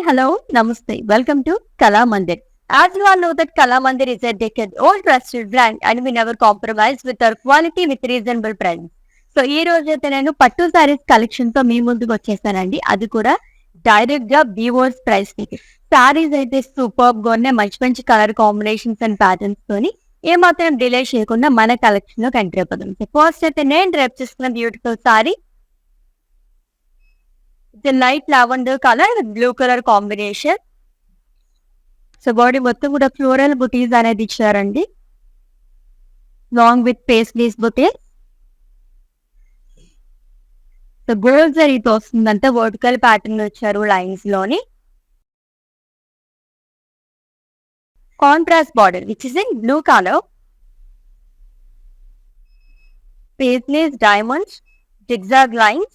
Hello, Namaste. Welcome to Kala Mandir. As you all know that Kala Mandir is a decade-old trusted brand and we never compromise with our quality with reasonable price. So ఈ రోజు అయితే నేను పట్టు saris collection తో మీ ముందుకు వచ్చేసానండి. అది కూడా డైరెక్ట్ గా వివోర్స్ ప్రైస్ కి. సారీస్ అయితే సూపర్ గా ఉన్నాయి. మంచి మంచి కలర్ కాంబినేషన్స్ అండ్ ప్యాటర్న్స్ తోని ఏమాత్రం డిలే చేయకుండా మన కలెక్షన్ లో కంట్రీ అయిపోతాం. ఫస్ట్ అయితే నేను డ్రైప్ చేసుకున్న beautiful sorry. The light lavender color with blue color combination. So body మొత్తం కూడా ఫ్లోరల్ బుటీస్ అనేది ఇచ్చారండి. Long with paisleys buttis. So gold జరీతో వస్తుందంతా వర్టికల్ ప్యాటర్న్ వచ్చారు లైన్స్ లోని. Contrast border which is in blue colour. Paisleys diamonds, zigzag lines,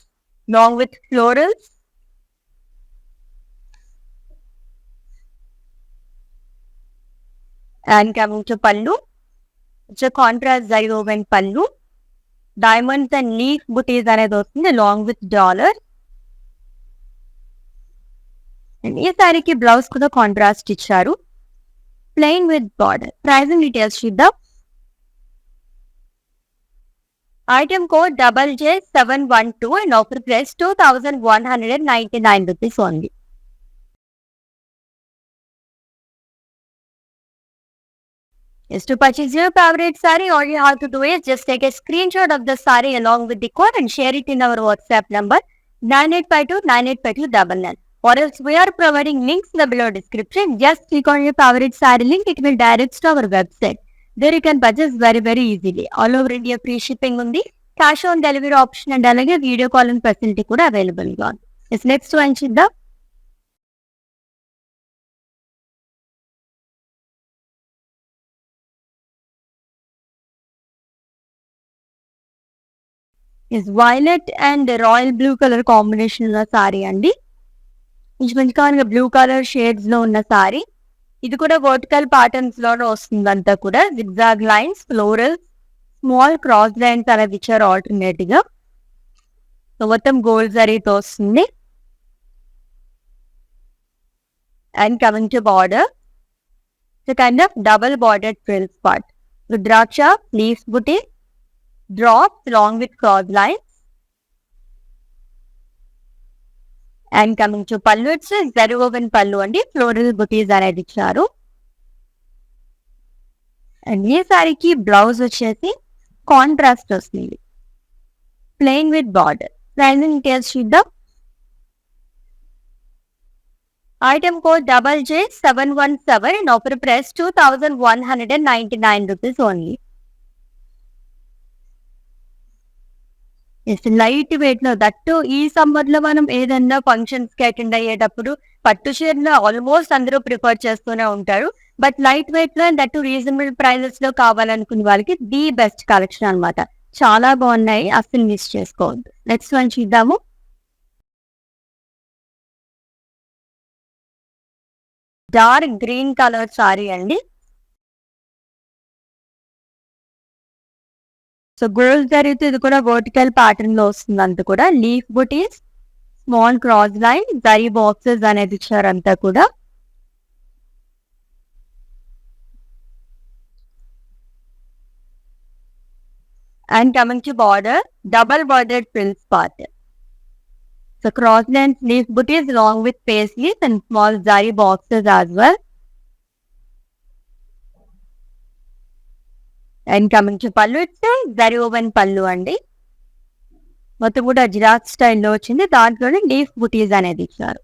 long with florals. And coming to pallu, it's a contrast zari woven pallu. Diamonds and leaf booties అనేది వస్తుంది along with dollar. And ఈ సారీకి blouse కూడా contrast ఇచ్చారు. Plain with border. Pricing details చూద్దాం. Item code JJ712 and offer price 2,199 rupees only. Yes, to purchase your favorite saree, all you have to do is just take a screenshot of the saree along with the code and share it in our WhatsApp number 9852985299. Or else we are providing links in the below description. Just click on your favorite saree link. It will direct to our website. There you can purchase very easily. All over India free shipping undi. Cash on delivery option and alage video calling facility kuda available ga undi. Yes, next one chidda. Is violet and royal blue color combination ఉన్న sorry అండి. మంచిగా blue colour shades లో ఉన్న సారీ. ఇది కూడా vertical patterns లోనే వస్తుంది అంతా కూడా. zigzag lines, florals, small cross lines అనేది ఇచ్చారు ఆల్టర్నేట్ గా. సో మొత్తం గోల్డ్ జరీతో వస్తుంది. And coming to border, so kind of double border frills part. Rudraksha leaf buti drops along with cross lines. And coming to pallu, it's a zari woven pallu and floral booties అనేది ఇచ్చారు. And ఈ సారీకి blouse వచ్చేసి contrast వస్తుంది, plain with border. Pricing details చూద్దాం. Item code JJ717 and offer price 2,199 rupees only. Light weight లో that ఈ summer లో మనం ఏదన్నా ఫంక్షన్స్ కి అటెండ్ అయ్యేటప్పుడు పట్టు చీరలు ఆల్మోస్ట్ అందరూ ప్రిఫర్ చేస్తూనే ఉంటారు. బట్ లైట్ వెయిట్ లో దట్టు రీజనబుల్ ప్రైజెస్ లో కావాలనుకునే వాళ్ళకి ది బెస్ట్ కలెక్షన్ అన్నమాట. చాలా బాగున్నాయి, అస్సలు మిస్ చేసుకోవద్దు. నెక్స్ట్ వన్ చూద్దాము. డార్క్ గ్రీన్ కలర్ సారీ అండి. సో గోల్డ్ జరీతో ఇది కూడా వర్టికల్ ప్యాటర్న్ లో వస్తుంది అంతా కూడా. లీఫ్ బుటీస్, small cross line, zari boxes అనేది ఇచ్చారు అంతా కూడా. And coming to border, double border frills part. So cross lines, leaf buttis along with paisleys and small zari boxes as well. And coming to pallu, it's zari woven పల్లు అండి. మొత్తం కూడా జిరాక్ స్టైల్లో వచ్చింది. దాంట్లోనే లీఫ్ బుటీస్ అనేది ఇచ్చారు.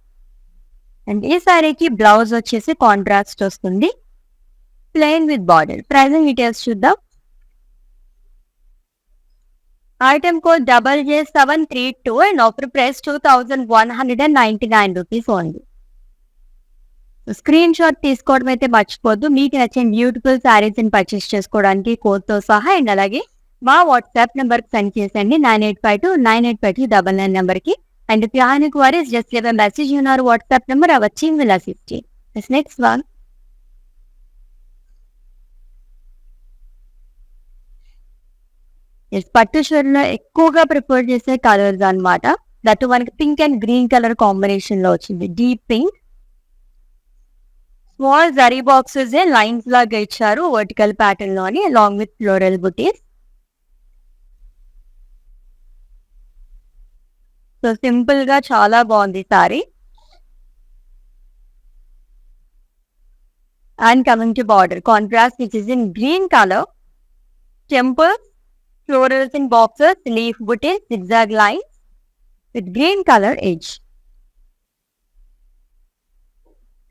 అండ్ ఈ సారీకి బ్లౌజ్ వచ్చేసి కాంట్రాస్ట్ వస్తుంది, plain with border. Pricing details చూద్దాం. Item code JJ732 and offer price 2,199 rupees only. Screen shot తీసుకోవడం అయితే మర్చిపోద్దు. మీకు నచ్చిన బ్యూటిఫుల్ శారీస్ ని పర్చేస్ చేసుకోవడానికి కోడ్ తో సహా. అండ్ అలాగే మా వాట్సాప్ నెంబర్ కి సెండ్ చేసండి 9852985299 నెంబర్ కి. And if you have any queries, just leave a message in our WhatsApp number. Our team will assist you. This next one. పట్టు చీరలో ఎక్కువగా ప్రిఫర్ చేసే కలర్స్ అన్నమాట. దట్ మనకి pink and green colour combination లో వచ్చింది. Deep pink, small zari boxes lines లాగా ఇచ్చారు వర్టికల్ ప్యాటర్న్ లోని along with floral booties. So simple గా చాలా బాగుంది sorry. And coming to border contrast which is in green colour, temples, florals in boxes, leaf bouquets, zigzag lines with green color edge.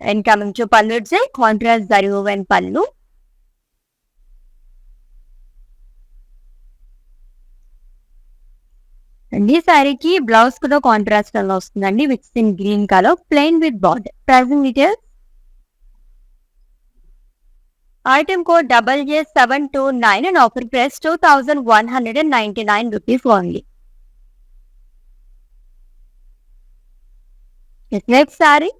And coming to pallu, it's a contrast zari woven pallu. And this saree ki blouse kuda contrast kala vastundandi which is in green color, plain with border. Pricing details. Item code JJ729 and offer price 2,199 rupees only. Yes, next saree.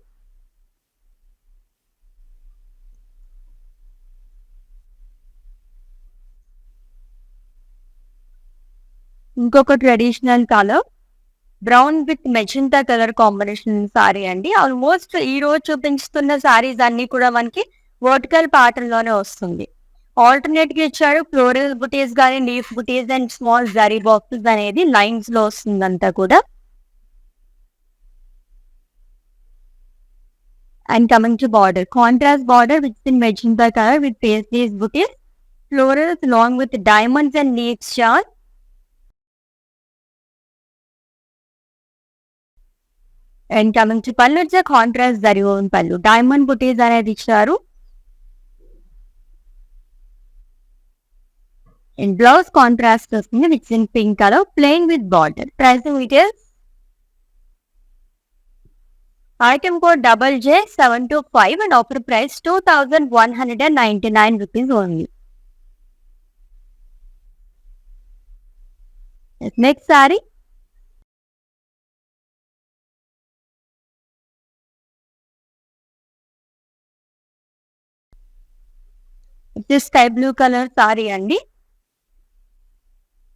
ఇంకొక traditional colour brown with magenta colour combination sorry అండి. Almost ఈ రోజు చూపించుతున్న సారీస్ అన్ని కూడా మనకి vertical pattern లోనే వస్తుంది. Alternate గా ఇచ్చాడు ఫ్లోరల్ బుటీస్ కానీ leaf buttis and small zari boxes అనేది లైన్స్ లో వస్తుంది అంతా కూడా. And coming to border contrast border with in magenta colour with paisleys booties, florals along with diamonds and leaves chart. And coming to pallu వచ్చే contrast zari woven pallu, diamond booties అనేది ఇచ్చారు. And blouse contrast వస్తుంది which in pink colour, plain with border. Pricing details. Item code JJ725 and offer price 2,199 rupees only. Next saree. Sky blue colour sari అండి.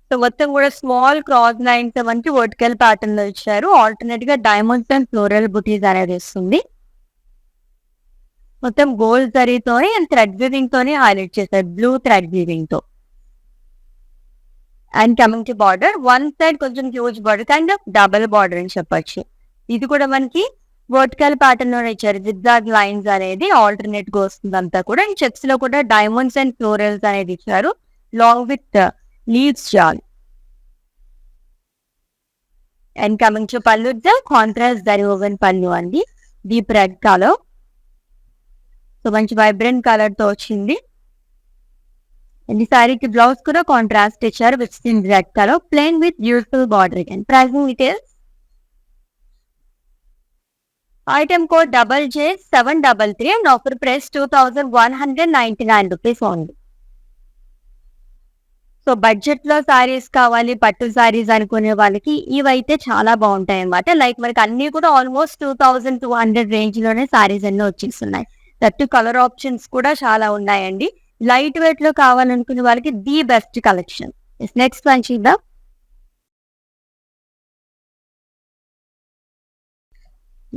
So మొత్తం కూడా small cross lines వంటి vertical pattern లో ఇచ్చారు. Alternate గా diamonds and floral butis అనేది వస్తుంది. మొత్తం గోల్డ్ జరీతోని అండ్ థ్రెడ్ వీవింగ్ తోని హైలైట్ చేశారు, బ్లూ థ్రెడ్ వీవింగ్ తో. And coming to border one side కొంచెం huge border, kind of double border అని చెప్పొచ్చు. ఇది కూడా మనకి వర్టికల్ ప్యాటర్న్ లో ఇచ్చారు, జిగ్జాగ్ లైన్స్ అనేది ఆల్టర్నేట్ గా వస్తుంది అంతా కూడా. ఈ చెక్స్ లో కూడా డైమండ్స్ అండ్ ఫ్లోరల్స్ అనేది ఇచ్చారు long with leaves jaal. And coming to pallu contrast zari woven pallu అండి, డీప్ రెడ్ కలర్. సో మంచి వైబ్రెంట్ కలర్ తో వచ్చింది. అండ్ ఈ సారీకి బ్లౌజ్ కూడా కాంట్రాస్ట్ ఇచ్చారు which in red colour, plain with beautiful border. And pricing details. Item code JJ733 and offer price 2,199 rupees only. So budget లో సారీస్ కావాలి, పట్టు సారీస్ అనుకునే వాళ్ళకి ఇవైతే చాలా బాగుంటాయి అన్నమాట. లైక్ మనకి అన్ని కూడా ఆల్మోస్ట్ 2,200 రేంజ్ లోనే సారీస్ అన్నీ వచ్చేస్తున్నాయి. దట్టు కలర్ ఆప్షన్స్ కూడా చాలా ఉన్నాయండి. లైట్ వెయిట్ లో కావాలనుకునే వాళ్ళకి the best collection. Next one చూద్దాం.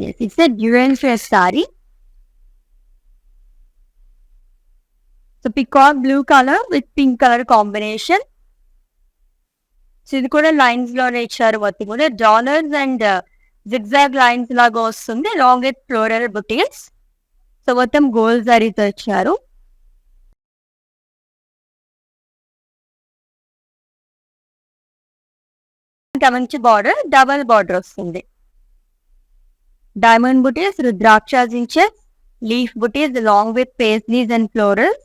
Yes, it's a dual face saree. So peacock blue color with pink color combination. So ఇది కూడా లైన్స్ లోనే ఇచ్చారు, మొత్తం కూడా డాలర్స్ అండ్ జిగ్జాగ్ లైన్స్ లాగా వస్తుంది long with floral booties. So మొత్తం గోల్డ్ జరీతో ఇచ్చారు. మంచి బార్డర్, డబల్ బార్డర్ వస్తుంది. Diamond booties, Rudraksha inches, leaf booties along with paisleys and florals.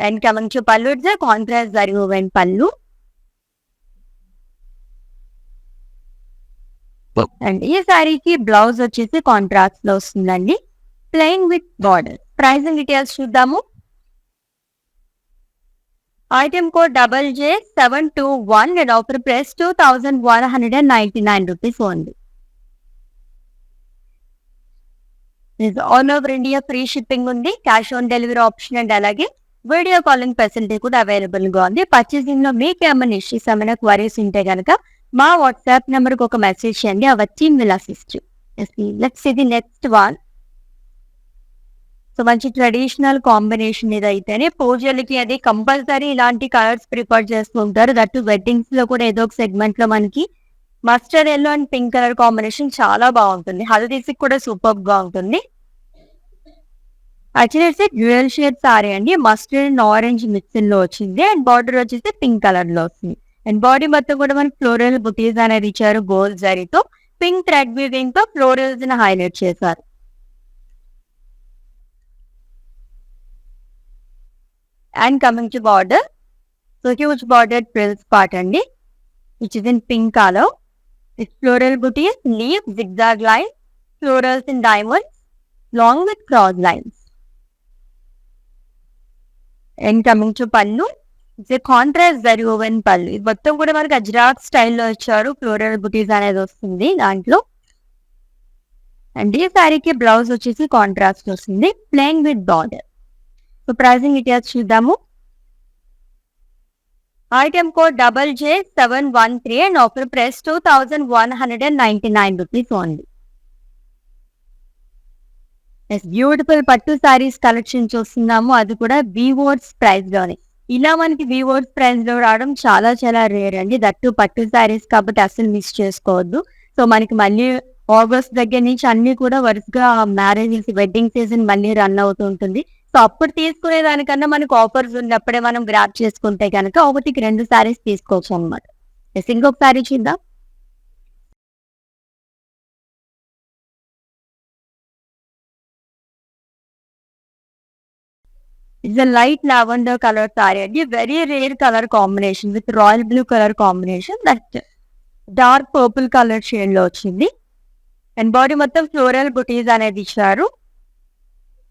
And coming to pallu, it's a contrast zari woven pallu. And ఈ సారీకి blouse వచ్చేసి contrast లో వస్తుందండి, plain with border. Pricing details చూద్దాము. Item code JJ721 and offer price 2,199 rupees only. This all over India free shipping ఉంది, cash on delivery option and అలాగే video calling facility కూడా available గా ఉంది. పర్చేసింగ్ లో మీకు ఏమైనా ఇష్యూస్ ఏమైనా క్వరీస్ ఉంటే కనుక మా వాట్సాప్ నెంబర్ కి ఒక మెసేజ్ చేయండి, our team will assist you. Let's see the next one. So మంచి ట్రెడిషనల్ కాంబినేషన్ ఇదైతేనే పూజలకి అది కంపల్సరీ ఇలాంటి కలర్స్ ప్రిఫర్ చేస్తూ ఉంటారు. దట్టు వెడ్డింగ్స్ లో కూడా ఏదో ఒక సెగ్మెంట్ లో మనకి mustard yellow and pink colour combination చాలా బాగుంటుంది. హల్దీస్ కూడా సూపర్ గా ఉంటుంది. Actually it's dual shade sorry అండి. మస్టర్డ్ అండ్ ఆరెంజ్ మిక్సింగ్ లో వచ్చింది అండ్ బార్డర్ వచ్చేసి పింక్ కలర్ లో వస్తుంది. అండ్ బాడీ మొత్తం కూడా మనకి ఫ్లోరల్ బుటీస్ అనేది ఇచ్చారు గోల్డ్ జరీతో. పింక్ థ్రెడ్ వీవింగ్ తో ఫ్లోరల్స్ ని హైలైట్ చేశారు. And coming to border, so huge border frills part అండి, which is in pink colour. With floral booties, leaves, zigzag lines, florals in diamonds, long with cross lines. And coming to pallu, it's a contrast zari woven pallu. ఇది మొత్తం కూడా మనకి అజ్రాక్ స్టైల్లో ఇచ్చారు. Floral butis అనేది వస్తుంది దాంట్లో. అండ్ ఈ శారీకి బ్లౌజ్ వచ్చేసి కాంట్రాస్ట్ వస్తుంది, plain with border. So pricing details చూద్దాము. Item code JJ713 and offer price 2,199 rupees only. Beautiful pattu saris collection చూస్తున్నాము, అది కూడా వీవర్స్ ప్రైస్ లోనే. ఇలా మనకి వీవర్స్ ప్రైస్ లో రావడం చాలా చాలా రేర్ అండి. దట్టు పట్టు సారీస్ కాబట్టి అసలు మిస్ చేసుకోవద్దు. సో మనకి మళ్ళీ ఆగస్ట్ దగ్గర నుంచి అన్ని కూడా వరుసగా మ్యారేజెస్, వెడ్డింగ్ సీజన్ మళ్ళీ రన్ అవుతూ ఉంటుంది. సో అప్పుడు తీసుకునే దానికన్నా మనకు ఆఫర్స్ ఉన్నప్పుడే మనం గ్రాప్ చేసుకుంటే కనుక ఒకటికి 2 సారీస్ తీసుకోవచ్చు అనమాట. ఇంకొక సారీ చూద్దాం. It's a light lavender colour sari అండి. Very rare colour combination with royal blue colour combination, that dark purple colour shade లో వచ్చింది. అండ్ బాడీ మొత్తం ఫ్లోరల్ బుటీస్ అనేది ఇచ్చారు,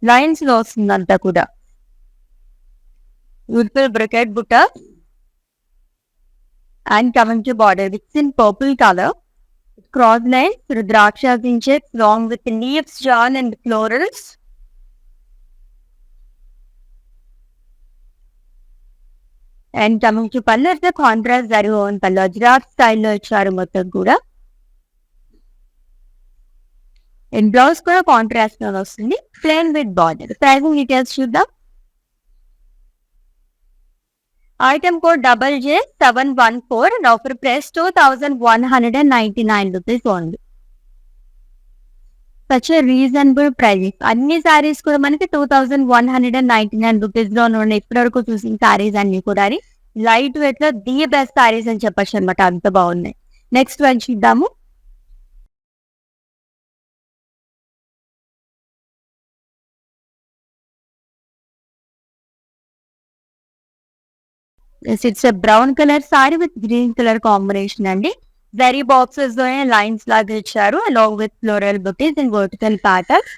లైన్స్ లో వస్తుంది అంతా కూడా. బ్యూటిఫుల్ బ్రకెట్ బుట్ట and coming to border with in purple colour, cross lines, rudraksha inches long with leaves, జాన్ and florals. And coming to pallu, it's contrast zari woven pallu, Ajrakh స్టైల్లో ఇచ్చారు మొత్తం కూడా. అండ్ బ్లౌజ్ కూడా కాంట్రాస్ట్ లో వస్తుంది, plain with border. Pricing details చూద్దాం. Item code JJ714 and offer price 2,199 rupees only. Such a reasonable price. అన్ని సారీస్ కూడా మనకి 2,199 రూపీస్ లో ఉన్నాయి. ఇప్పటి వరకు చూసిన సారీస్ అన్ని కూడా లైట్ వెయిట్ లో ది బెస్ట్ సారీస్ అని చెప్పచ్చు అనమాట, అంత బాగున్నాయి. నెక్స్ట్ వన్ చూద్దాము. It's brown colour sari with green colour combination అండి. జరీ బాక్సెస్ లోనే లైన్స్ లాగా ఇచ్చారు along with floral butis and vertical pattern.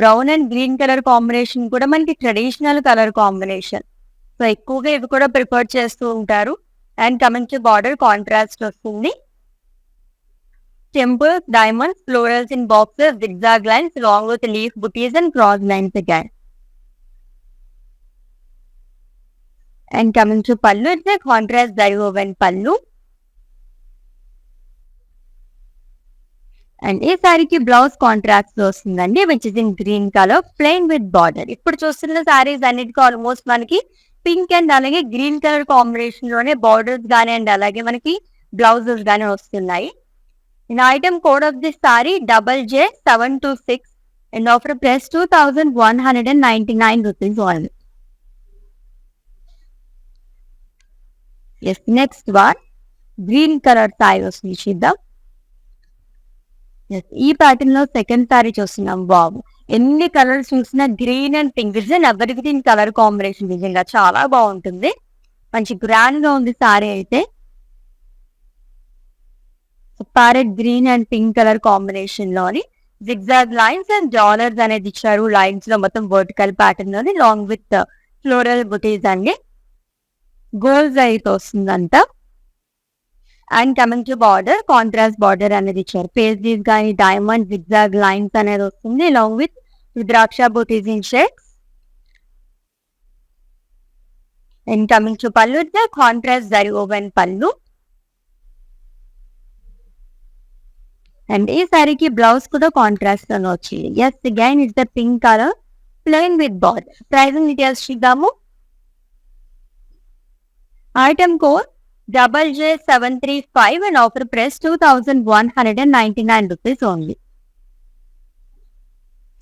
Brown and green colour combination కూడా మనకి ట్రెడిషనల్ కలర్ కాంబినేషన్. సో ఎక్కువగా ఇవి కూడా ప్రిఫర్ చేస్తూ ఉంటారు. And coming to border contrast వస్తుంది. Temples, diamonds, florals in boxes, zigzag lines along with leaf booties and cross lines again. And coming to pallu, it's a contrast zari woven pallu. And ఈ సారీకి blouse contract వస్తుందండి, which is in green colour, plain with border. ఇప్పుడు చూస్తున్న సారీస్ అన్నిటికీ almost మనకి pink and అలాగే green colour combination లోనే borders గానీ అండ్ అలాగే మనకి బ్లౌజెస్ గానీ వస్తున్నాయి. In item code of this saree JJ726 and offer price 2,199 rupees only. Yes next one green colour saree వస్తుంది చూద్దాం. ఈ ప్యాటర్న్ లో సెకండ్ సారీ చూస్తున్నాం. బాబు ఎన్ని కలర్స్ చూసినా green and pink is an evergreen colour combination, నిజంగా చాలా బాగుంటుంది. మంచి గ్రాండ్ గా ఉంది సారీ అయితే. Parrot green and pink colour combination లోని జిగ్జాగ్ లైన్స్ అండ్ డాలర్స్ అనేది ఇచ్చారు. లైన్స్ లో మొత్తం వర్టికల్ ప్యాటర్న్ లోని లాంగ్ విత్ ఫ్లోరల్ బుటీస్ అండి. గోల్డ్ అయితే వస్తుందంతా. And coming to border contrast border అనేది ఇచ్చారు. పేజెస్ కానీ డైమండ్ జిగ్జాగ్ లైన్స్ అనేది వస్తుంది along with rudraksha booties in shades. And coming to pallu, contrast zari woven pallu. And ఈ సారీకి బ్లౌజ్ కూడా కాంట్రాస్ట్ లోనే వచ్చింది. Yes again it's the pink colour plain with border. Pricing details చూద్దాము. Item code JJ735 and offer price 2,199 rupees only.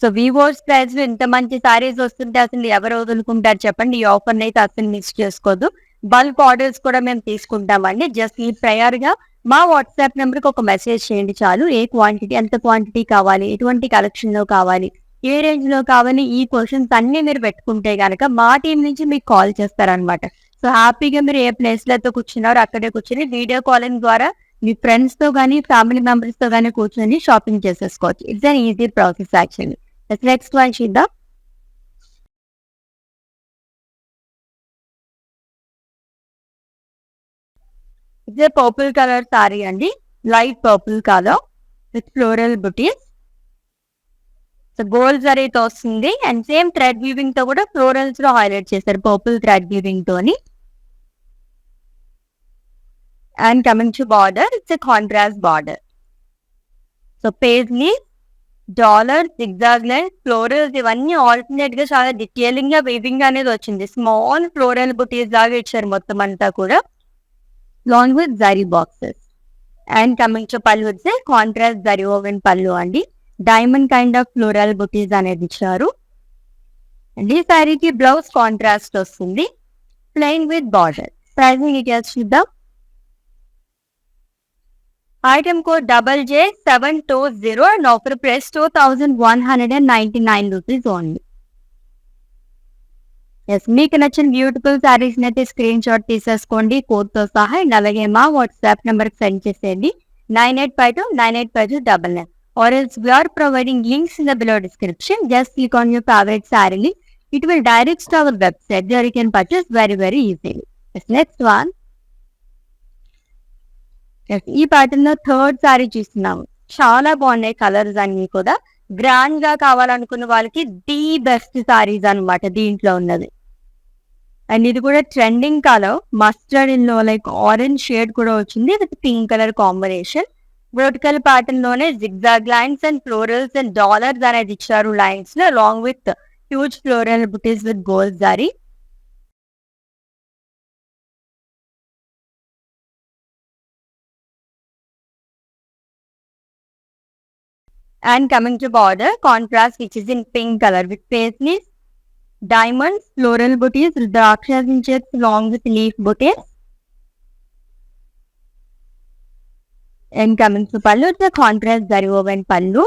So వివోస్ price లో ఇంత మంచి సారీస్ వస్తుంటే అసలు ఎవరు వదులుకుంటారు చెప్పండి. ఈ ఆఫర్ అయితే అసలు మిస్ చేసుకోవద్దు. బల్క్ ఆర్డర్స్ కూడా మేము తీసుకుంటామండి. జస్ట్ ఈ ప్రయర్ గా మా వాట్సాప్ నెంబర్ కి ఒక మెసేజ్ చేయండి చాలు. ఏ క్వాంటిటీ, ఎంత క్వాంటిటీ కావాలి, ఎటువంటి కలెక్షన్ లో కావాలి, ఏ రేంజ్ లో కావాలి, ఈ క్వశ్చన్స్ అన్ని మీరు పెట్టుకుంటే గనక మా టీం నుంచి మీకు కాల్ చేస్తారనమాట. సో హ్యాపీగా మీరు ఏ ప్లేస్ లతో కూర్చున్నారో అక్కడే కూర్చొని వీడియో కాలింగ్ ద్వారా మీ ఫ్రెండ్స్ తో కానీ ఫ్యామిలీ మెంబర్స్ తో కానీ కూర్చొని షాపింగ్ చేసేసుకోవచ్చు. It's an easy process actually. Next one చూద్దాం. It's a purple colour sari అండి. Light purple colour with floral booties. So gold జరీతో వస్తుంది అండ్ సేమ్ థ్రెడ్ వీవింగ్ తో కూడా ఫ్లోరల్స్ లో హైలైట్ చేశారు పర్పుల్ థ్రెడ్ వీవింగ్ తోని. And coming to border, it's a contrast border. So paisley, dollar, zigzag line, florals ఇవన్నీ alternate గా చాలా డీటెయిలింగ్ గా వీవింగ్ అనేది వచ్చింది. స్మాల్ ఫ్లోరల్ బుటీస్ లాగా ఇచ్చారు మొత్తం అంతా కూడా, long with zari boxes. And coming to pallu వచ్చే కాంట్రాస్ట్ జరీ ఓవెన్ పళ్ళు అండి. Diamond kind of floral butis అనేది ఇచ్చారు. అండ్ ఈ శారీకి బ్లౌజ్ కాంట్రాస్ట్ వస్తుంది, plain with border. Pricing details చూద్దాం. Item code JJ720 and offer price 2,199 rupees only. Yes, మీకు నచ్చిన బ్యూటిఫుల్ శారీస్ అయితే స్క్రీన్ షాట్ తీసేసుకోండి కోడ్ తో సహా. అండ్ అలాగే మా వాట్సాప్ నెంబర్ కి సెండ్ చేసేయండి 9852985299. or else we are providing links in the below description. Just click on your favorite saree link. It will direct to our website where you can purchase very easily. Yes, next one. ఈ pattern లో third sorry చూస్తున్నాము. చాలా బాగున్నాయి colours అన్ని కూడా. Grand గా కావాలనుకున్న వాళ్ళకి ది బెస్ట్ సారీస్ అనమాట దీంట్లో ఉన్నది. అండ్ ఇది కూడా ట్రెండింగ్ కలర్, మస్టర్డ్ ఇన్ లో లైక్ ఆరెంజ్ షేడ్ కూడా వచ్చింది with pink colour combination. Vertical pattern లోనే zigzag lines and florals and dollars అనేది ఇచ్చారు లైన్స్ లో, along with huge floral booties with gold sari. And coming to border, contrast which is in pink color with paisleys, diamonds, floral booties, drakshas in checks along with leaf booties. And coming to pallu, it's a contrast zari woven pallu.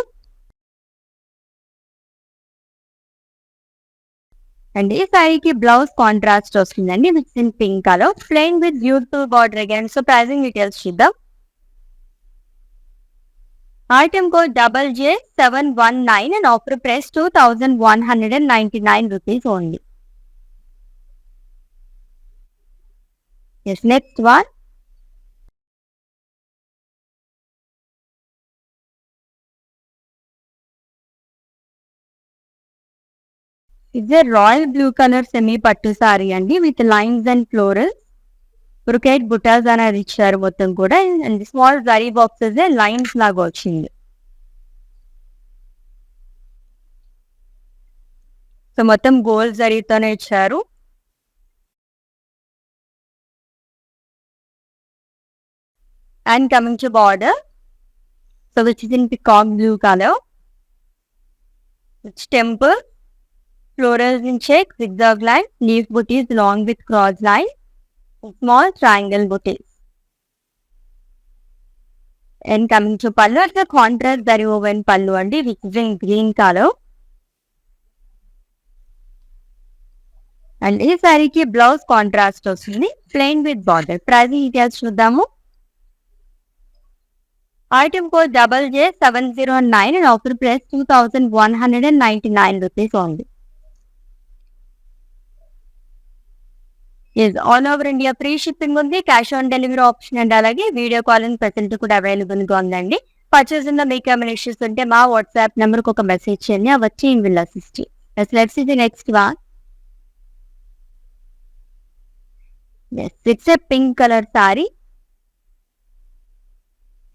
And this saree ki blouse contrast ostundandi which is in pink color, plain with beautiful border again. So pricing details చూద్దాం. Item code JJ719 and offer price 2,199 rupees only. Yes, next one. It's a royal blue color semi pattu saree andi with lines and florals. Brocade butas అనేది ఇచ్చారు మొత్తం కూడా. And small zari boxes lines లాగా వచ్చింది. So మొత్తం gold జరీతోనే ఇచ్చారు. And coming to border, so which is in peacock blue colour which temple florals in check, zigzag line, leaf booties along with cross line, small triangle booties. And coming to pallu, it's a contrast zari woven pallu andi which is in green color. And ఈ సారీకి blouse contrast వస్తుంది, plain with border. Pricing details చూద్దాము. Item code JJ709 and offer price 2,199 rupees only. Yes, all over India free shipping ఉంది, cash on delivery option and అలాగే video calling facility కూడా available గా ఉందండి. Purchase లో మీకు ఏమైనా ఇష్యూస్ ఉంటే మా వాట్సాప్ నెంబర్ కి ఒక మెసేజ్ చేయండి, అవి వచ్చి in will assist. Let's see the next one. Yes, it's a pink color saree.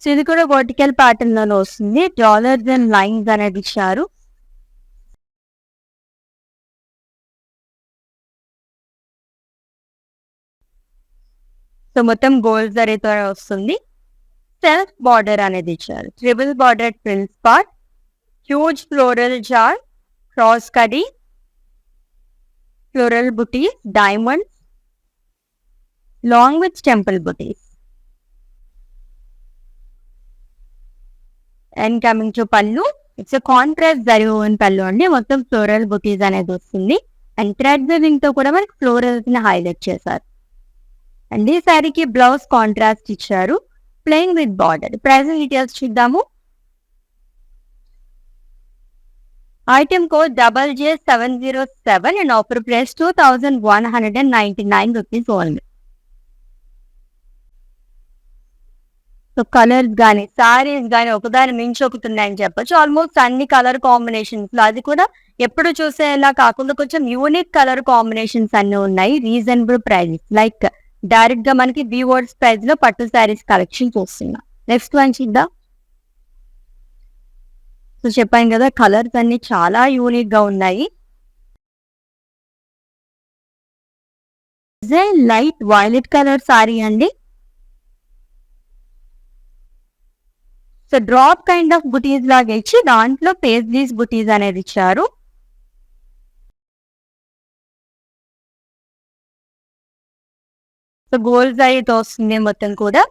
So ఇది కూడా వర్టికల్ ప్యాటర్న్ లో వస్తుంది. డాలర్స్ అండ్ లైన్స్ అనేది ఇచ్చారు. సో మొత్తం గోల్డ్ జరీతో వస్తుంది. సెల్ఫ్ బార్డర్ అనేది ఇచ్చారు. Triple border prince part, huge floral jar, cross కడీ, ఫ్లోరల్ బుటీస్, డైమండ్స్, లాంగ్ విత్ టెంపుల్ బుటీస్. And coming to pallu, it's contrast zari woven pallu అండి. మొత్తం ఫ్లోరల్ బుటీస్ అనేది వస్తుంది. అండ్ థ్రెడ్ వీవింగ్ తో కూడా మనకి ఫ్లోరల్స్ ని హైలైట్ చేశారు. అండ్ ఈ శారీకి బ్లౌజ్ కాంట్రాస్ట్ ఇచ్చారు, plain with border. Pricing details చూద్దాము. Item code JJ707 and offer price 2199 rupees only. So colours కానీ సారీస్ కానీ ఒకదాని మించి ఒకతున్నాయని చెప్పొచ్చు. ఆల్మోస్ట్ అన్ని కలర్ కాంబినేషన్స్ లో, అది కూడా ఎప్పుడు చూసేలా కాకుండా కొంచెం యూనిక్ కలర్ కాంబినేషన్స్ అన్ని ఉన్నాయి. రీజనబుల్ ప్రైస్, లైక్ డైరెక్ట్ గా మనకి వీవర్స్ ప్రైస్ లో పట్టు శారీస్ కలెక్షన్ చూస్తున్నాం. నెక్స్ట్ వన్ చూద్దాం. సో చెప్పాను కదా, కలర్స్ అన్ని చాలా యూనిక్ గా ఉన్నాయి. లైట్ వైలెట్ కలర్ సారీ అండి. సో డ్రాప్ కైండ్ ఆఫ్ బుటీస్ లాగా ఇచ్చి దాంట్లో పేస్లీస్ బుటీస్ అనేది ఇచ్చారు. సో గోల్డ్ జరీతో వస్తుంది మొత్తం కూడా.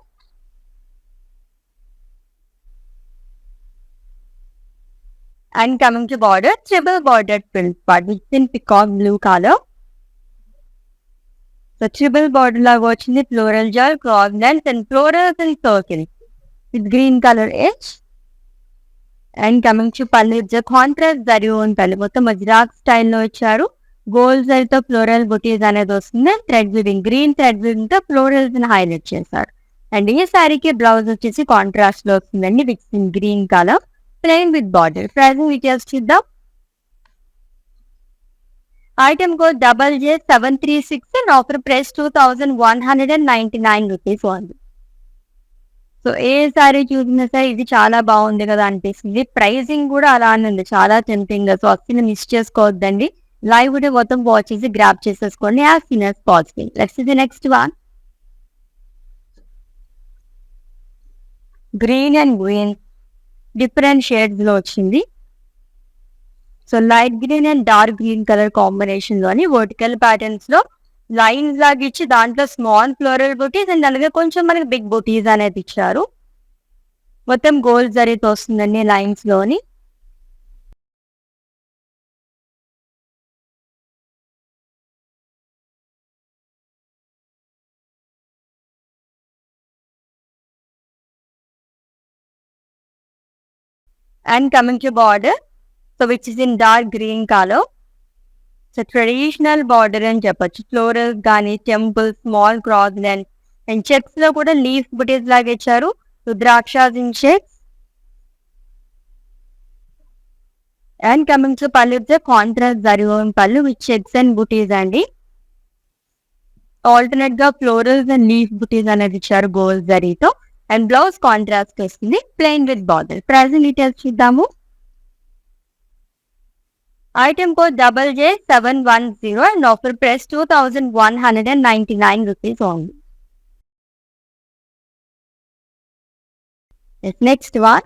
And coming to border, triple border print part with in peacock blue colour. So triple border లాగా వచ్చింది. Floral jaal, cross lines and florals and circles with green colour edge. And coming to pallu, it's contrast zari woven pallu. మొత్తం మజ్రాక్ స్టైల్లో ఇచ్చారు. Gold జరీతో floral butis అనేది వస్తుంది. Thread weaving, green thread weaving తో florals ని హైలైట్ చేశారు. అండ్ ఈ శారీకి బ్లౌజ్ వచ్చేసి కాంట్రాస్ట్ లో వస్తుందండి, with in green colour, plain with border. Pricing details చూద్దాం. Item code JJ736 and offer price 2199 rupees only. So ఏ సారీ చూసినా సరే ఇది చాలా బాగుంది కదా అనిపిస్తుంది. ప్రైసింగ్ కూడా అలానే ఉంది, చాలా టెంప్టింగ్ గా. సో అస్సలు మిస్ చేసుకోవద్దండి. లైవ్ వీడియో మొత్తం వాచ్ చేసి గ్రాప్ చేసేసుకోండి as soon as possible. Let's see the next one. Green and green different shades లో వచ్చింది. So light green and dark green colour combination లోని వర్టికల్ ప్యాటర్న్స్ లో లైన్స్ లాగా ఇచ్చి దాంట్లో స్మాల్ ఫ్లోరల్ బుటీస్ అండ్ అలాగే కొంచెం మనకి బిగ్ బుటీస్ అనేది ఇచ్చారు. మొత్తం గోల్డ్ జరీతో వస్తుందండి లైన్స్ లోని. And coming to border, so which is in dark green colour. So traditional border అని చెప్పొచ్చు. ఫ్లోరల్స్ కానీ, temple, small cross line and checks లో కూడా లీఫ్ బుటీస్ లాగా ఇచ్చారు. Rudrakshas in checks. And coming to pallu, contrast zari woven pallu with checks and butis అండి. Alternate గా florals and leaf బుటీస్ అనేది ఇచ్చారు గోల్డ్ జరీతో. అండ్ బ్లౌజ్ కాంట్రాస్ట్ వస్తుంది, plain with border. Pricing details చూద్దాము. Item code JJ710 and offer price 2199 rupees only. Next one.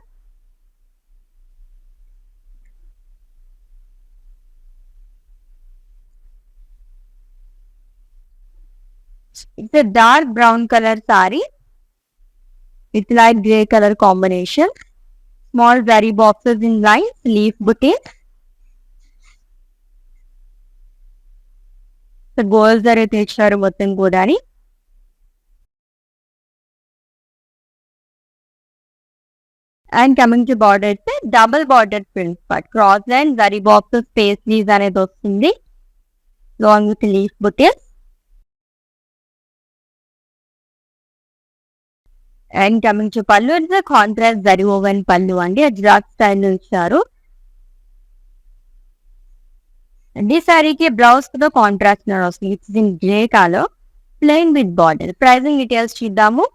It's a dark brown color saree with light grey color combination. Small zari boxes in lines, leaf bouquet. So gold zari తెచ్చారు మొత్తం కూడాని. And coming to border, double border print part. Cross line, zari boxes, paisleys అనేది వస్తుంది. Along with leaf bouquets. And coming to pallu, it's contrast zari woven pallu అండి. Ajrakh style ఇచ్చారు. And ఈ సారీకి blouse తో కాంట్రాస్ట్ వస్తుంది. It's in grey colour, plain with border. Pricing details చూద్దాము.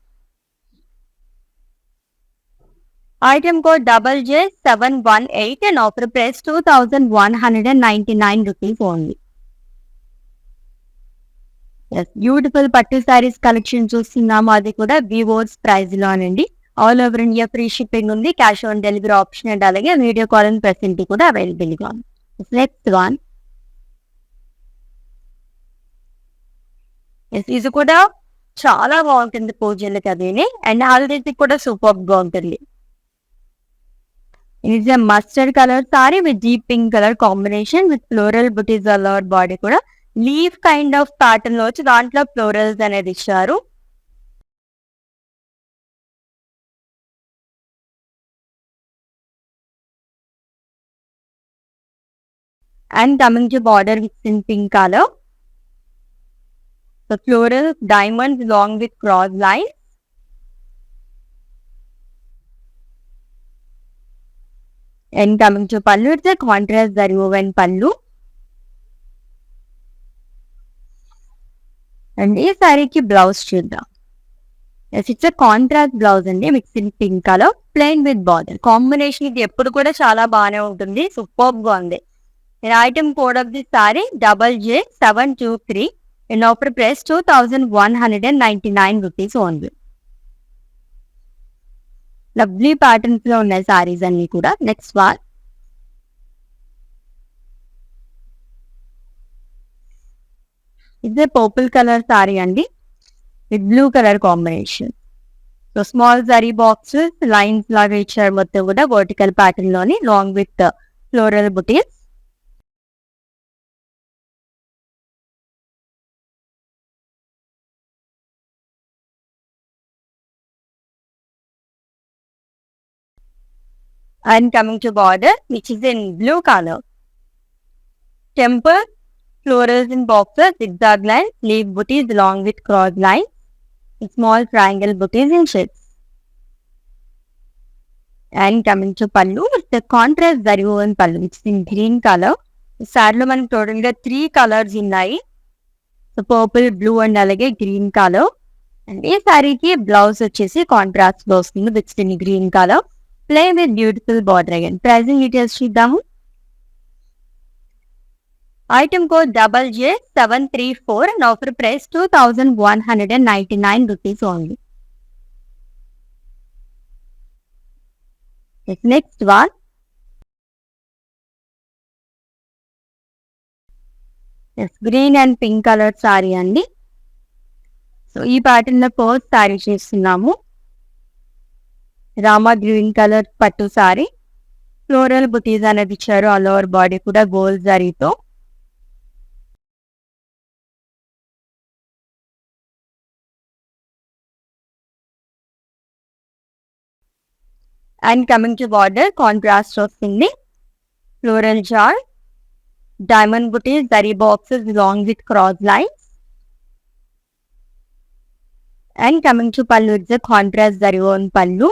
Item code JJ718 and offer price 2199 rupees only. Yes, beautiful pattu saris collection చూస్తున్నాము. అది కూడా వివోస్ ప్రైస్ లోనండి. All over India free shipping ఉంది. Cash on delivery option and అలాగే video call and facility కూడా available గా ఉంది. నెక్స్ట్ వన్, ఇది కూడా చాలా బాగుంటుంది పూజలకి అదేని, అండ్ హాలిడేస్ కూడా సూపర్ గా ఉంటుంది. It is a mustard color saree with deep pink color combination with floral booties all over body కూడా లీఫ్ కైండ్ ఆఫ్ ప్యాటర్న్ లో వచ్చి దాంట్లో ఫ్లోరల్స్ అనేది ఇచ్చారు. And coming to border with in pink colour, so floral diamonds long with cross line. And coming to pallu, it's a contrast zari woven pallu. And ఈ సారీకి blouse చూద్దాం. Yes, it's contrast blouse అండి, mixing pink colour plain with border combination. ఇది ఎప్పుడు కూడా చాలా బాగానే ఉంటుంది, సూపర్ గా ఉంది. Item code of the sorry JJ723 and offer price 2199 rupees only. Lovely patterns లో ఉన్నాయి సారీస్ అన్ని కూడా. నెక్స్ట్ వన్, ఇది పర్పుల్ కలర్ సారీ అండి with blue colour combination. So small zari boxes lines లాగా ఇచ్చారు మొత్తం కూడా వర్టికల్ ప్యాటర్న్ లోని long with floral buttis. And coming to border, which is in blue color. Temple, florals in boxes, zigzag lines, leaf booties along with cross lines, and small triangle booties in shapes. And coming to pallu, it's the contrast zari woven pallu, which is in green color. Saree lo manaki total ga 3 colors ఉన్నాయి. So purple, blue and అలాగే green colour. And ఈ సారీకి blouse వచ్చేసి contrast లో వస్తుంది with in green colour plain with beautiful border. Again pricing details చూద్దాము. Item code JJ734 and offer price 2199 rupees only. Next one, green and pink colour sari అండి. So ఈ pattern లో first sari చేస్తున్నాము. Rama green colour pattu sari, floral butis అనేది ఇచ్చారు all over body కూడా gold జరీతో. And coming to border contrast వస్తుంది, floral jar, diamond buttis, zari boxes long with cross lines. And coming to pallu, it's contrast zari own పల్లు.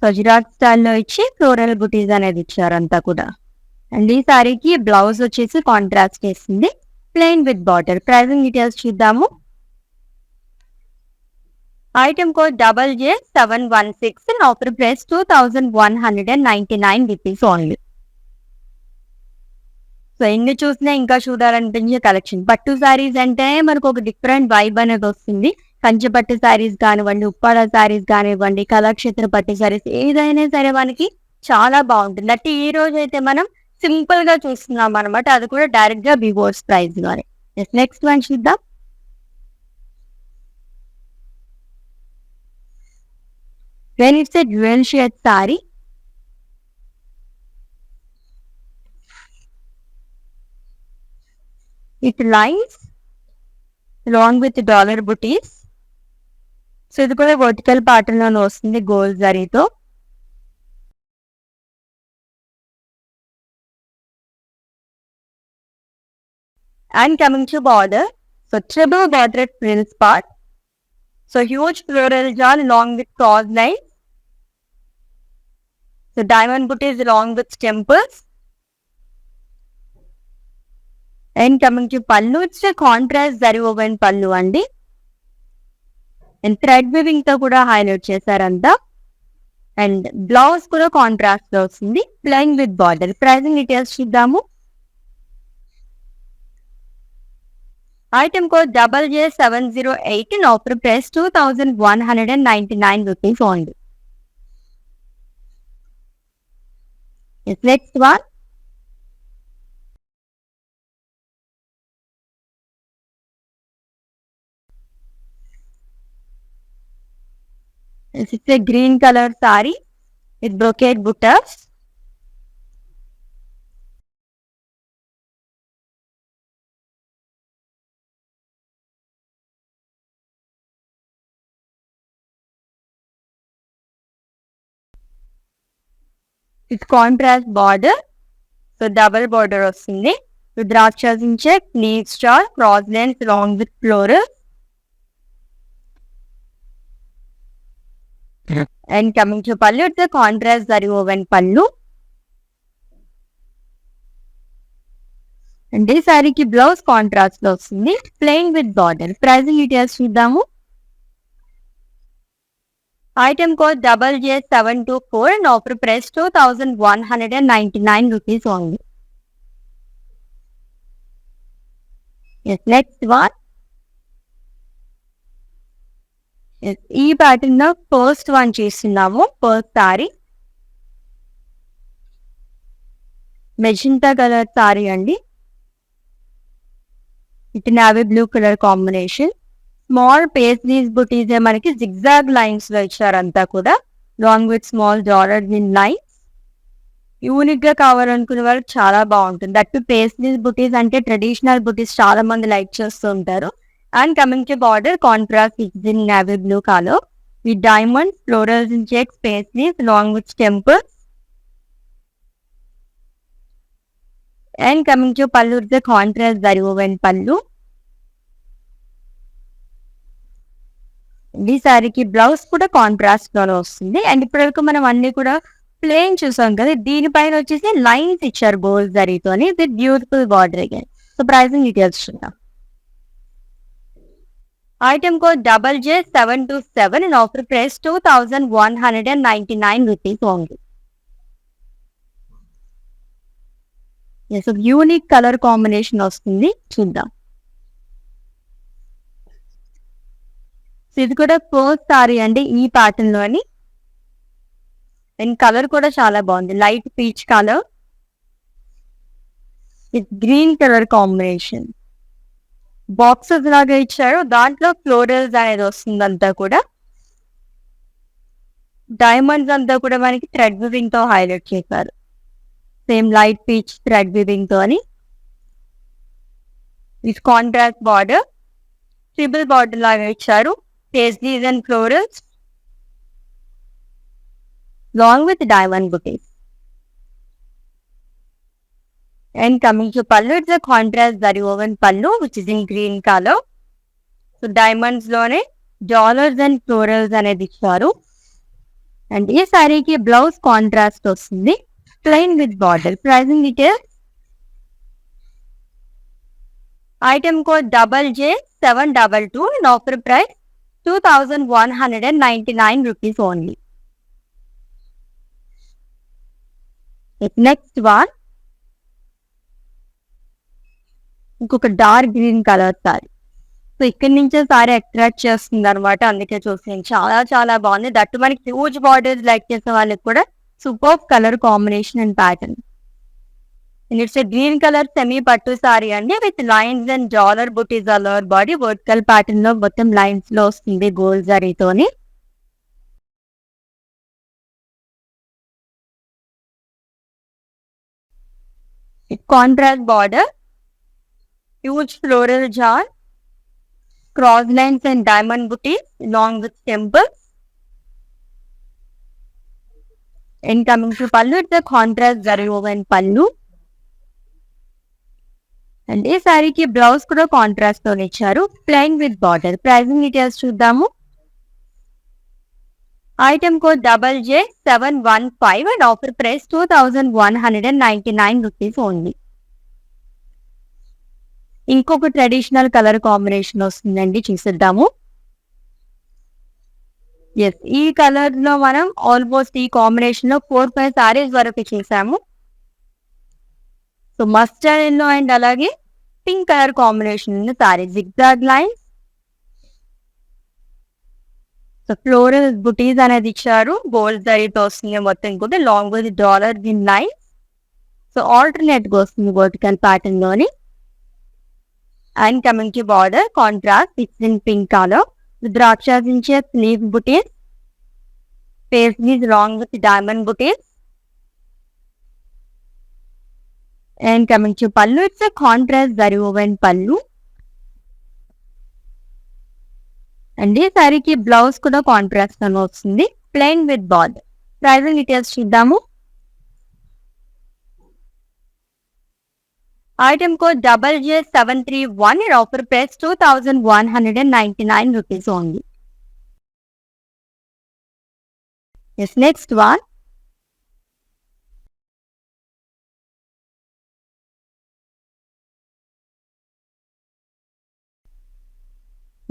గుజరాత్ స్టైల్లో ఇచ్చి ఫ్లోరల్ బుటీస్ అనేది ఇచ్చారు అంతా కూడా. అండ్ ఈ సారీకి బ్లౌజ్ వచ్చేసి కాంట్రాస్ట్ చేసింది plain with border. Pricing details చూద్దాము. Item code JJ716 and offer price 2199 rupees only. So ఎన్ని చూసినా ఇంకా చూడాలనిపించే కలెక్షన్. పట్టు సారీస్ అంటే మనకు ఒక డిఫరెంట్ వైబ్ అనేది వస్తుంది. కంచి పట్టు సారీస్ కానివ్వండి, ఉప్పాడ సారీస్ కానివ్వండి, కళాక్షేత్ర పట్టు సారీస్ ఏదైనా సరే మనకి చాలా బాగుంటుంది. అంటే ఈ రోజు అయితే మనం సింపుల్ గా చూస్తున్నాం అనమాట, అది కూడా డైరెక్ట్ గా వివోస్ ప్రైస్ గానే. నెక్స్ట్ వన్ చూద్దాం. When it's a dual shade saree, it lines along with dollar booties. So ఇది కూడా వర్టికల్ ప్యాటర్న్ లో వస్తుంది గోల్డ్ జరీతో. And coming to border, so triple border frills part. So huge floral jaal along with cross lines. So diamond booties along with temples. And coming to pallu, it's a contrast zari woven pallu andi. And thread weaving తో కూడా highlight చేశారంతా. And blouse కూడా contrast లో వస్తుంది, plain with border. Pricing details చూద్దాము. Item code JJ708 and offer price 2199 rupees only. Yes, next one. This is a green color saree with brocade buttas. With contrast border, so double border వస్తుంది. Rudraksha check, leaf star, cross lines along with floral. And coming to pallu, it's a contrast zari woven pallu. And this saree ki blouse contrast lo vasthundi, plain with border. Pricing details chudamu. Item code JJ724 and offer price 2199 rupees only. Yes, next one. Yes, ee pattern lo first one chestunnamo. First saree magenta color saree andi. With navy blue color combination. Small paisleys బుటీస్ మనకి zigzag lines లో ఇచ్చారంతా కూడా, long with small dollar in lines. Unique గా కావాలనుకునే వాళ్ళకి చాలా బాగుంటుంది. That paisleys బుటీస్ అంటే traditional బుటీస్ చాలా మంది లైక్ చేస్తూ ఉంటారు. And coming to border contrast in navy blue colour with diamonds, florals in checks, paisleys long with temples. And coming to పల్లు, ద కాంట్రాస్ట్ జరీ woven పల్లు. ఈ శారీకి బ్లౌజ్ కూడా కాంట్రాస్ట్ లోనే వస్తుంది. అండ్ ఇప్పటివరకు మనం అన్ని కూడా ప్లెయిన్ చూసాం కదా, దీనిపైన వచ్చేసి లైన్స్ ఇచ్చారు గోల్డ్ జరీతోని with beautiful border again. So pricing details చూద్దాం. Item code JJ727 and offer price 2199 rupees only. Yes, so unique colour combination వస్తుంది, చూద్దాం. సో ఇది కూడా ఫస్ట్ సారీ అండి ఈ ప్యాటర్న్ లోని. అండ్ కలర్ కూడా చాలా బాగుంది, light peach colour with green colour combination. Boxes లాగా ఇచ్చారు, దాంట్లో ఫ్లోరల్స్ అనేది వస్తుంది అంతా కూడా. డైమండ్స్ అంతా కూడా మనకి థ్రెడ్ వివింగ్ తో హైలైట్ చేశారు, same light peach thread weaving తో అని. With contrast border, triple border లాగా ఇచ్చారు. Paisley's and florals along with diamond bouquets. And coming to pallu, it's a contrast zari woven pallu which is in green color. So diamonds lone dollars and florals anedi icharu. And ee saree ki blouse contrast vastundi, plain with border. Pricing details. Item code JJ722 and offer price 2199 rupees only. Next one. ఇంకొక dark green colour sorry. So ఇక్కడి నుంచే sorry attract చేస్తుంది అనమాట, అందుకే చూసాను. చాలా చాలా బాగుంది. దట్టు మనకి హ్యూజ్ బార్డర్స్ లైక్ చేసే వాళ్ళకి కూడా super colour combination and pattern. It's a green colour semi pattu sari అండి with lines and dollar butis all over body. Vertical pattern లో మొత్తం లైన్స్ లో వస్తుంది గోల్డ్ జరీతోని. Contrast border, huge floral jar, cross lines and diamond butis along with temples. And coming to pallu, it's a contrast zari woven pallu. And ఈ శారీకి blouse కూడా contrast తో ఇచ్చారు, plain with border. Pricing details చూద్దాము. Item code JJ715 and offer price 2199 rupees only. ఇంకొక traditional colour combination వస్తుందండి, చూసిద్దాము. Yes, ఈ colour లో మనం ఆల్మోస్ట్ ఈ కాంబినేషన్ లో 4-5 సారీస్ వరకు చేసాము. సో మస్టర్డ్ ఎల్లో అండ్ అలాగే పింక్ కలర్ కాంబినేషన్ ఉన్న sorry, zigzag lines. So floral butis అనేది ఇచ్చారు, గోల్డ్ జరీతో వస్తుంది మొత్తం కూడా, long with dollar in line. So alternate గా వస్తుంది వర్టికల్ ప్యాటర్న్ లోని. And coming to border contrast it's in pink colour with ద్రాక్ష slew buttis, paisleys long with diamond buttis. And coming to pallu, it's a contrast zari woven pallu. And ఈ సారీకి blouse కూడా contrast అని వస్తుంది, plain with border. Pricing details చూద్దాము. Item code JJ731, offer price 2199 rupees only. Yes, next one.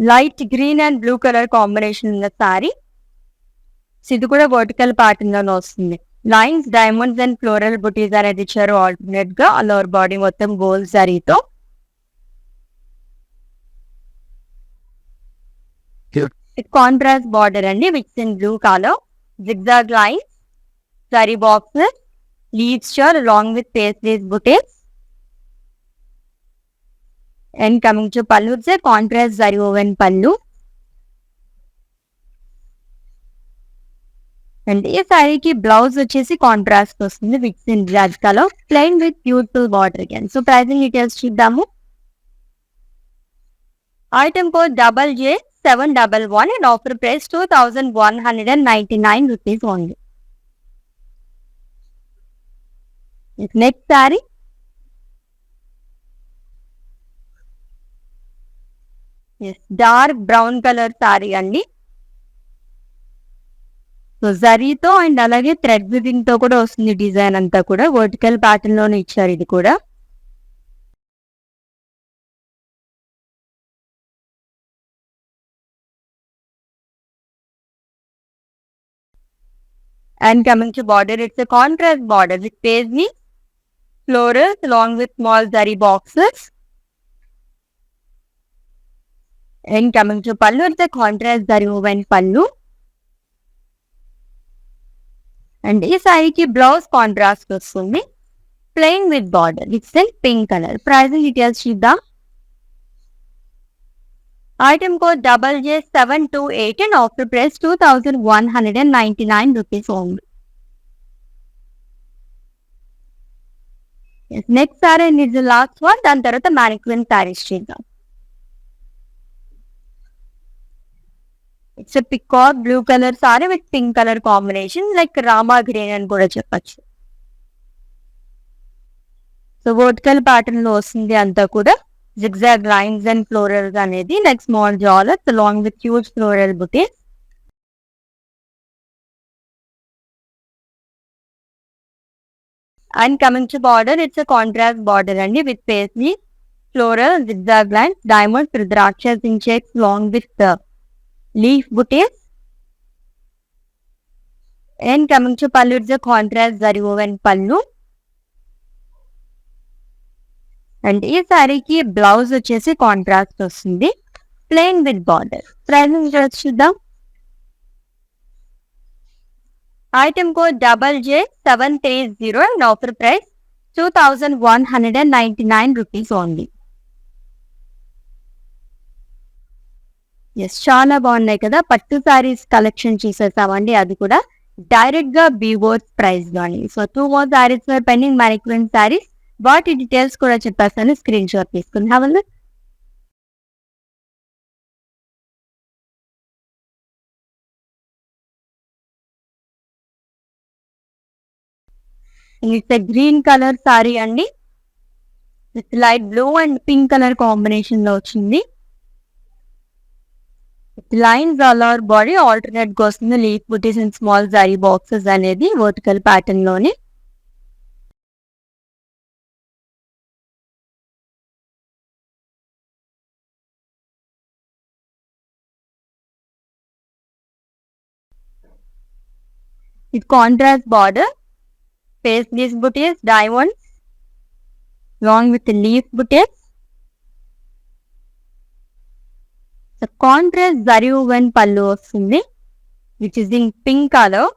Light green and blue colour combination ఉన్న సారీ. ఇది కూడా vertical pattern లోనే వస్తుంది. Lines, diamonds and floral butis అనేది ఇచ్చారు ఆల్టర్నేట్ గా. లోవర్ బాడీ మొత్తం గోల్డ్ జరీతో. కాంట్రాస్ట్ బార్డర్ అండి, which in blue colour. Zigzag lines, zari boxes, leaves షర్ along with paisleys butis. And coming to pallu, it's contrast zari woven pallu. And ఈ సారీకి బ్లౌజ్ వచ్చేసి కాంట్రాస్ట్ వస్తుంది, which in red colour, plain with beautiful border again. So pricing details చూద్దాము. Item code JJ711 and offer price 2199 rupees only. Next sari. Dark brown colour sari అండి. So జరీతో and అలాగే thread weaving తో కూడా వస్తుంది డిజైన్ అంతా కూడా. వర్టికల్ ప్యాటర్న్ లోనే ఇచ్చారు ఇది కూడా. And coming to border, it's a contrast border with paisley florals along with small zari boxes. And coming to pallu, it's a contrast zari woven pallu. And ఈ సారీకి బ్లౌజ్ కాంట్రాస్ట్ వస్తుంది, plain with border, it's in pink colour. Pricing details చూద్దాం. Item code JJ728 and offer price 2199 rupees only. Next sari and it's last one. దాని తర్వాత mannequin saris చూద్దాం. It's peacock blue colour sari with pink colour combination, like Rama green అని కూడా చెప్పచ్చు. So vertical pattern లో వస్తుంది అంతా కూడా. జిగ్జాగ్ లైన్స్ అండ్ ఫ్లోరల్స్ అనేది, లైక్ స్మాల్ జాలర్స్ along with huge floral butis. And coming to border, it's a contrast border అండి, with paisley floral zigzag lines, diamonds, rudrakshas in checks along with leaf buttis. And coming to pallu, it's a contrast zari woven pallu. And ఈ సారీకి blouse వచ్చేసి contrast వస్తుంది, plain with border. Pricing చూద్దాం. Item code JJ730 and offer price 2199 rupees only. Yes, చాలా బాగున్నాయి కదా. పట్టు saris collection చేసేసామండి, అది కూడా డైరెక్ట్ గా బీవోర్స్ ప్రైస్ గాని. So 2 more saris for pending mannequin saris. వాటి డీటెయిల్స్ కూడా చెప్పేస్తాను, స్క్రీన్ షాట్ తీసుకుని have a look. It's a green colour sari అండి, with light blue and pink colour combination లో వచ్చింది. Lines all over body alternate గా వస్తుంది, leaf buttis and small zari boxes అనేది వర్టికల్ ప్యాటర్న్ లోని. with contrast border, paisley booties, diamonds, along with the leaf booties. The contrast zari woven pallu vastundi, which is in pink color.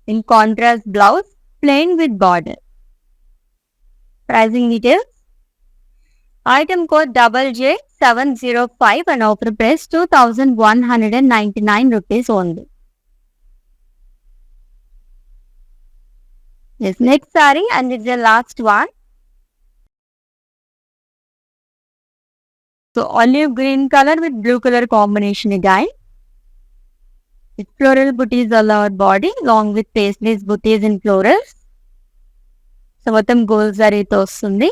In contrast blouse, plain with border. Pricing details. Item code JJ705 and offer price 2,199 rupees only. Yes, next saree, and it's the last one. So olive green color with blue color combination again. With floral booties all over body, along with paisley booties in florals. So మొత్తం gold జరీతో వస్తుంది.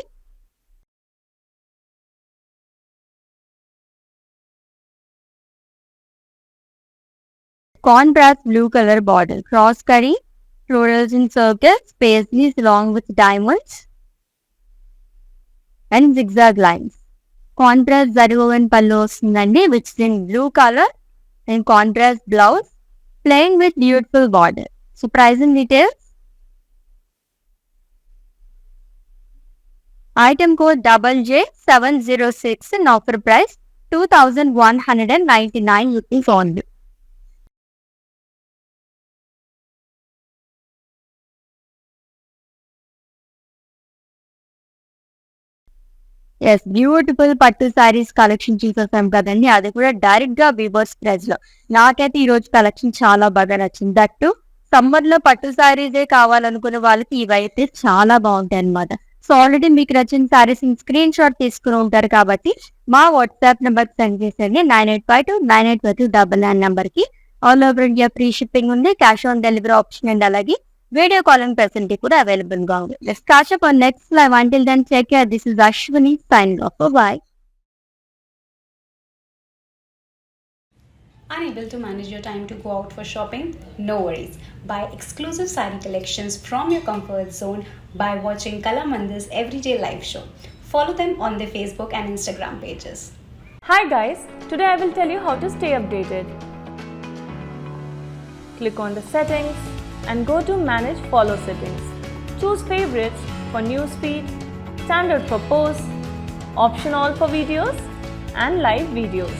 Contrast blue color border, cross curry, florals in circles, paisleys along with diamonds and zigzag lines. Contrast zari woven pallu vastundandi, which is in blue color, and contrast blouse, plain with beautiful border. So pricing details. Item code JJ706 and offer price 2,199 rupees only. Yes, beautiful pattu saris collection చూసేసాం కదండి. అది కూడా direct గా weavers price లో. నాకైతే ఈ రోజు collection చాలా బాగా నచ్చింది. దట్టు సమ్మర్ లో పట్టు సారీసే కావాలనుకునే వాళ్ళకి ఇవైతే చాలా బాగుంటాయి అనమాట. సో ఆల్రెడీ మీకు నచ్చిన సారీస్ స్క్రీన్ షాట్ తీసుకుని ఉంటారు కాబట్టి మా వాట్సాప్ నెంబర్ సెండ్ చేసేయండి. 9852985299 నెంబర్ కి. All over India free shipping ఉంది, cash on delivery option and అలాగే video calling facility కూడా available గా ఉంది. Let's catch up on next live. Until then, take care. This is Ashwini signing off. Bye. Unable to manage your time to go out for shopping? No worries. Buy exclusive saree collections from your comfort zone by watching Kalamandir's everyday live show. Follow them on their Facebook and Instagram pages. Hi guys, today I will tell you how to stay updated. Click on the settings and go to manage follow settings. Choose favorites for newsfeed, standard for posts, option all for videos and live videos.